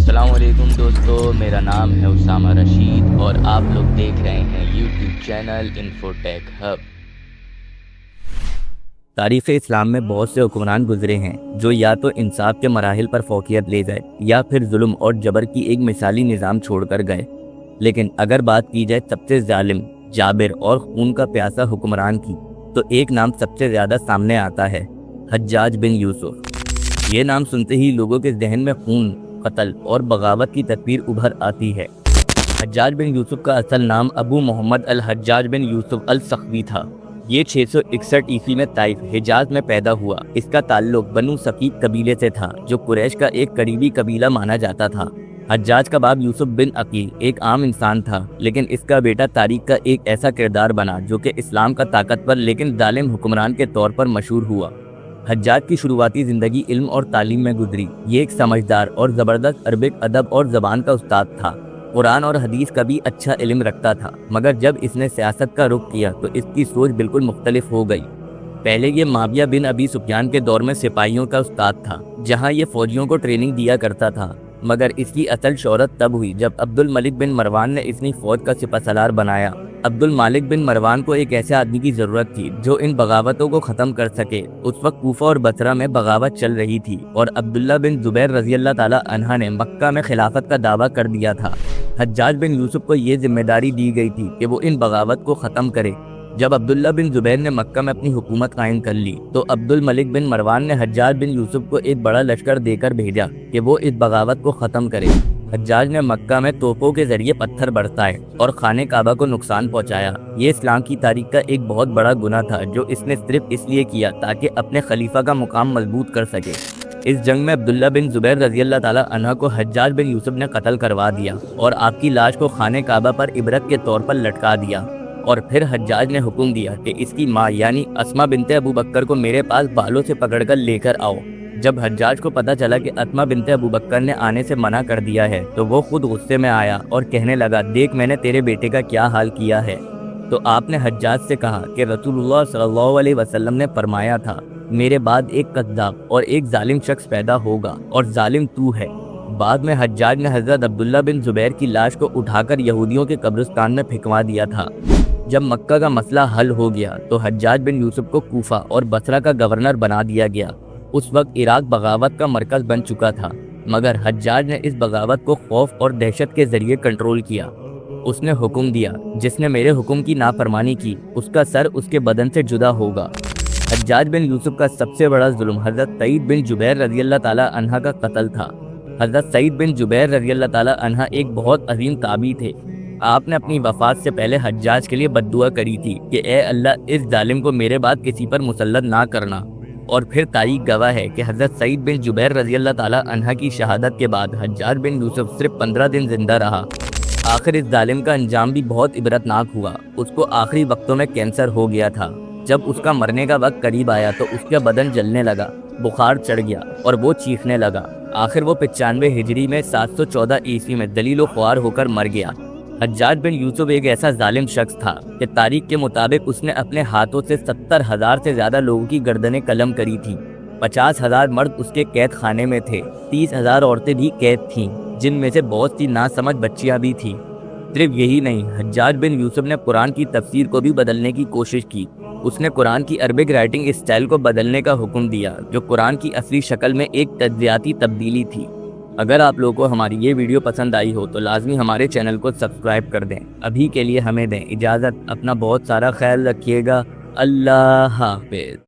السلام علیکم دوستو، میرا نام ہے اسامہ رشید اور آپ لوگ دیکھ رہے ہیں یوٹیوب چینل انفوٹیک ہب۔ تاریخ اسلام میں بہت سے حکمران گزرے ہیں جو یا تو انصاف کے مراحل پر فوقیت لے گئے یا پھر ظلم اور جبر کی ایک مثالی نظام چھوڑ کر گئے، لیکن اگر بات کی جائے سب سے ظالم، جابر اور خون کا پیاسا حکمران کی تو ایک نام سب سے زیادہ سامنے آتا ہے، حجاج بن یوسف۔ یہ نام سنتے ہی لوگوں کے ذہن میں خون، قتل اور بغاوت کی تصویر ابھر آتی ہے۔ حجاج بن یوسف کا اصل نام ابو محمد الحجاج بن یوسف الثقفی تھا۔ یہ 661 عیسوی میں طائف، حجاز میں پیدا ہوا۔ اس کا تعلق بنو ثقیف قبیلے سے تھا جو قریش کا ایک قریبی قبیلہ مانا جاتا تھا۔ حجاج کا باپ یوسف بن عقیل ایک عام انسان تھا، لیکن اس کا بیٹا تاریخ کا ایک ایسا کردار بنا جو کہ اسلام کا طاقتور لیکن ظالم حکمران کے طور پر مشہور ہوا۔ حجاج کی شروعاتی زندگی علم اور تعلیم میں گزری۔ یہ ایک سمجھدار اور زبردست عربک ادب اور زبان کا استاد تھا۔ قرآن اور حدیث کا بھی اچھا علم رکھتا تھا، مگر جب اس نے سیاست کا رخ کیا تو اس کی سوچ بالکل مختلف ہو گئی۔ پہلے یہ معاویہ بن ابی سفیان کے دور میں سپاہیوں کا استاد تھا، جہاں یہ فوجیوں کو ٹریننگ دیا کرتا تھا، مگر اس کی اصل شہرت تب ہوئی جب عبد الملک بن مروان نے اس کی فوج کا سپہ سالار بنایا۔ عبد الملک بن مروان کو ایک ایسے آدمی کی ضرورت تھی جو ان بغاوتوں کو ختم کر سکے۔ اس وقت کوفہ اور بصرہ میں بغاوت چل رہی تھی اور عبداللہ بن زبیر رضی اللہ تعالی عنہ نے مکہ میں خلافت کا دعویٰ کر دیا تھا۔ حجاج بن یوسف کو یہ ذمہ داری دی گئی تھی کہ وہ ان بغاوت کو ختم کرے۔ جب عبداللہ بن زبیر نے مکہ میں اپنی حکومت قائم کر لی تو عبد الملک بن مروان نے حجاج بن یوسف کو ایک بڑا لشکر دے کر بھیجا کہ وہ اس بغاوت کو ختم کرے۔ حجاج نے مکہ میں توپوں کے ذریعے پتھر برسائے اور خانہ کعبہ کو نقصان پہنچایا۔ یہ اسلام کی تاریخ کا ایک بہت بڑا گناہ تھا جو اس نے صرف اس لیے کیا تاکہ اپنے خلیفہ کا مقام مضبوط کر سکے۔ اس جنگ میں عبداللہ بن زبیر رضی اللہ تعالی عنہ کو حجاج بن یوسف نے قتل کروا دیا اور آپ کی لاش کو خانہ کعبہ پر عبرت کے طور پر لٹکا دیا، اور پھر حجاج نے حکم دیا کہ اس کی ماں یعنی اسما بنت ابو بکر کو میرے پاس بالوں سے پکڑ کر لے کر آؤ۔ جب حجاج کو پتا چلا کہ اسما بنت ابو بکر نے آنے سے منع کر دیا ہے تو وہ خود غصے میں آیا اور کہنے لگا، دیکھ میں نے تیرے بیٹے کا کیا حال کیا ہے۔ تو آپ نے حجاج سے کہا کہ رسول اللہ صلی اللہ علیہ وسلم نے فرمایا تھا، میرے بعد ایک کذاب اور ایک ظالم شخص پیدا ہوگا اور ظالم تو ہے۔ بعد میں حجاج نے حضرت عبداللہ بن زبیر کی لاش کو اٹھا کر یہودیوں کے قبرستان میں پھینکوا دیا تھا۔ جب مکہ کا مسئلہ حل ہو گیا تو حجاج بن یوسف کو کوفہ اور بصرہ کا گورنر بنا دیا گیا۔ اس وقت عراق بغاوت کا مرکز بن چکا تھا، مگر حجاج نے اس بغاوت کو خوف اور دہشت کے ذریعے کنٹرول کیا۔ اس نے حکم دیا، جس نے میرے حکم کی نافرمانی کی اس کا سر اس کے بدن سے جدا ہوگا۔ حجاج بن یوسف کا سب سے بڑا ظلم حضرت سعید بن جبیر رضی اللہ تعالی عنہ کا قتل تھا۔ حضرت سعید بن جبیر رضی اللہ تعالی عنہ ایک بہت عظیم تابعی تھے۔ آپ نے اپنی وفات سے پہلے حجاج کے لیے بد دعا کری تھی کہ اے اللہ، اس ظالم کو میرے بعد کسی پر مسلط نہ کرنا، اور پھر تاریخ گواہ ہے کہ حضرت سعید بن جبیر رضی اللہ تعالی عنہ کی شہادت کے بعد حجاج بن یوسف صرف 15 دن زندہ رہا۔ آخر اس ظالم کا انجام بھی بہت عبرتناک ہوا۔ اس کو آخری وقتوں میں کینسر ہو گیا تھا۔ جب اس کا مرنے کا وقت قریب آیا تو اس کا بدن جلنے لگا، بخار چڑھ گیا اور وہ چیخنے لگا۔ آخر وہ 95 ہجری میں 714 عیسوی میں ذلیل و خوار ہو کر مر گیا۔ حجاج بن یوسف ایک ایسا ظالم شخص تھا کہ تاریخ کے مطابق اس نے اپنے ہاتھوں سے 70,000 سے زیادہ لوگوں کی گردنیں قلم کری تھی۔ 50,000 مرد اس کے قید خانے میں تھے، 30,000 عورتیں بھی قید تھیں، جن میں سے بہت سی ناسمجھ بچیاں بھی تھیں۔ صرف یہی نہیں، حجاج بن یوسف نے قرآن کی تفسیر کو بھی بدلنے کی کوشش کی۔ اس نے قرآن کی عربک رائٹنگ اسٹائل کو بدلنے کا حکم دیا، جو قرآن کی اصلی شکل میں ایک تجزیاتی تبدیلی تھی۔ اگر آپ لوگوں کو ہماری یہ ویڈیو پسند آئی ہو تو لازمی ہمارے چینل کو سبسکرائب کر دیں۔ ابھی کے لیے ہمیں دیں اجازت، اپنا بہت سارا خیال رکھیے گا۔ اللہ حافظ۔